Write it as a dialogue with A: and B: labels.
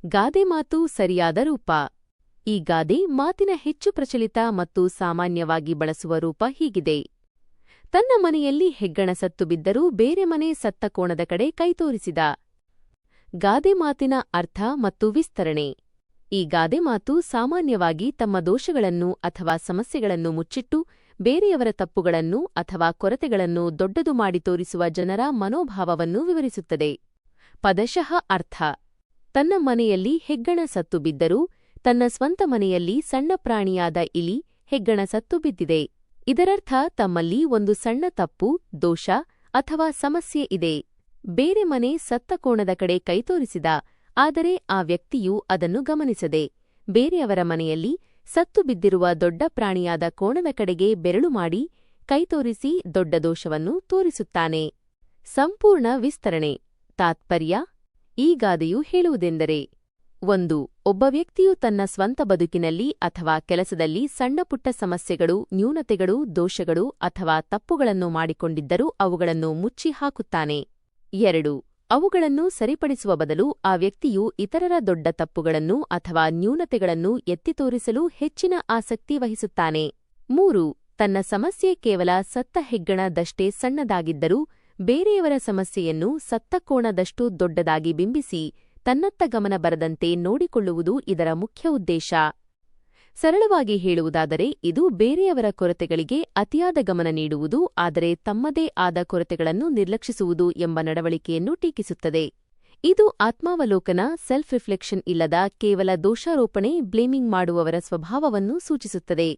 A: ಗಾದೆ ಮಾತು ಸರಿಯಾದ ರೂಪ. ಈ ಗಾದೆ ಮಾತಿನ ಹೆಚ್ಚು ಪ್ರಚಲಿತ ಮತ್ತು ಸಾಮಾನ್ಯವಾಗಿ ಬಳಸುವ ರೂಪ ಹೀಗಿದೆ. ತನ್ನ ಮನೆಯಲ್ಲಿ ಹೆಗ್ಗಣ ಸತ್ತು ಬಿದ್ದರೂ ಬೇರೆ ಮನೆ ಸತ್ತ ಕೋಣದ ಕಡೆ ಕೈತೋರಿಸಿದ. ಗಾದೆ ಮಾತಿನ ಅರ್ಥ ಮತ್ತು ವಿಸ್ತರಣೆ. ಈ ಗಾದೆ ಮಾತು ಸಾಮಾನ್ಯವಾಗಿ ತಮ್ಮ ದೋಷಗಳನ್ನು ಅಥವಾ ಸಮಸ್ಯೆಗಳನ್ನು ಮುಚ್ಚಿಟ್ಟು ಬೇರೆಯವರ ತಪ್ಪುಗಳನ್ನು ಅಥವಾ ಕೊರತೆಗಳನ್ನು ದೊಡ್ಡದು ಮಾಡಿ ತೋರಿಸುವ ಜನರ ಮನೋಭಾವವನ್ನು ವಿವರಿಸುತ್ತದೆ. ಪದಶಃ ಅರ್ಥ: ತನ್ನ ಮನೆಯಲ್ಲಿ ಹೆಗ್ಗಣ ಸತ್ತು ಬಿದ್ದರೂ ತನ್ನ ಸ್ವಂತ ಮನೆಯಲ್ಲಿ ಸಣ್ಣ ಪ್ರಾಣಿಯಾದ ಇಲಿ ಹೆಗ್ಗಣ ಸತ್ತು ಬಿದ್ದಿದೆ. ಇದರರ್ಥ ತಮ್ಮಲ್ಲಿ ಒಂದು ಸಣ್ಣ ತಪ್ಪು, ದೋಷ ಅಥವಾ ಸಮಸ್ಯೆ ಇದೆ. ಬೇರೆ ಮನೆ ಸತ್ತ ಕೋಣದ ಕಡೆ ಕೈತೋರಿಸಿದ, ಆದರೆ ಆ ವ್ಯಕ್ತಿಯು ಅದನ್ನು ಗಮನಿಸದೆ ಬೇರೆಯವರ ಮನೆಯಲ್ಲಿ ಸತ್ತು ಬಿದ್ದಿರುವ ದೊಡ್ಡ ಪ್ರಾಣಿಯಾದ ಕೋಣದ ಕಡೆಗೆ ಬೆರಳು ಮಾಡಿ ಕೈತೋರಿಸಿ ದೊಡ್ಡ ದೋಷವನ್ನು ತೋರಿಸುತ್ತಾನೆ. ಸಂಪೂರ್ಣ ವಿಸ್ತರಣೆ. ತಾತ್ಪರ್ಯ: ಈ ಗಾದೆಯು ಹೇಳುವುದೆಂದರೆ 1. ಒಬ್ಬ ವ್ಯಕ್ತಿಯು ತನ್ನ ಸ್ವಂತ ಬದುಕಿನಲ್ಲಿ ಅಥವಾ ಕೆಲಸದಲ್ಲಿ ಸಣ್ಣಪುಟ್ಟ ಸಮಸ್ಯೆಗಳು, ನ್ಯೂನತೆಗಳು, ದೋಷಗಳು ಅಥವಾ ತಪ್ಪುಗಳನ್ನು ಮಾಡಿಕೊಂಡಿದ್ದರೂ ಅವುಗಳನ್ನು ಮುಚ್ಚಿ ಹಾಕುತ್ತಾನೆ. 2. ಅವುಗಳನ್ನು ಸರಿಪಡಿಸುವ ಬದಲು ಆ ವ್ಯಕ್ತಿಯು ಇತರರ ದೊಡ್ಡ ತಪ್ಪುಗಳನ್ನು ಅಥವಾ ನ್ಯೂನತೆಗಳನ್ನು ಎತ್ತಿ ತೋರಿಸಲು ಹೆಚ್ಚಿನ ಆಸಕ್ತಿ ವಹಿಸುತ್ತಾನೆ. 3. ತನ್ನ ಸಮಸ್ಯೆ ಕೇವಲ ಸತ್ತ ಹೆಗ್ಗಣದಷ್ಟೇ ಸಣ್ಣದಾಗಿದ್ದರೂ ಬೇರೆಯವರ ಸಮಸ್ಯೆಯನ್ನು ಸತ್ತ ಕೋಣದಷ್ಟು ದೊಡ್ಡದಾಗಿ ಬಿಂಬಿಸಿ ತನ್ನತ್ತ ಗಮನ ಬರದಂತೆ ನೋಡಿಕೊಳ್ಳುವುದು ಇದರ ಮುಖ್ಯ ಉದ್ದೇಶ. ಸರಳವಾಗಿ ಹೇಳುವುದಾದರೆ ಇದು ಬೇರೆಯವರ ಕೊರತೆಗಳಿಗೆ ಅತಿಯಾದ ಗಮನ ನೀಡುವುದು, ಆದರೆ ತಮ್ಮದೇ ಆದ ಕೊರತೆಗಳನ್ನು ನಿರ್ಲಕ್ಷಿಸುವುದು ಎಂಬ ನಡವಳಿಕೆಯನ್ನು ಟೀಕಿಸುತ್ತದೆ. ಇದು ಆತ್ಮಾವಲೋಕನ, ಸೆಲ್ಫ್ ರಿಫ್ಲೆಕ್ಷನ್ ಇಲ್ಲದ ಕೇವಲ ದೋಷಾರೋಪಣೆ, ಬ್ಲೇಮಿಂಗ್ ಮಾಡುವವರ ಸ್ವಭಾವವನ್ನು ಸೂಚಿಸುತ್ತದೆ.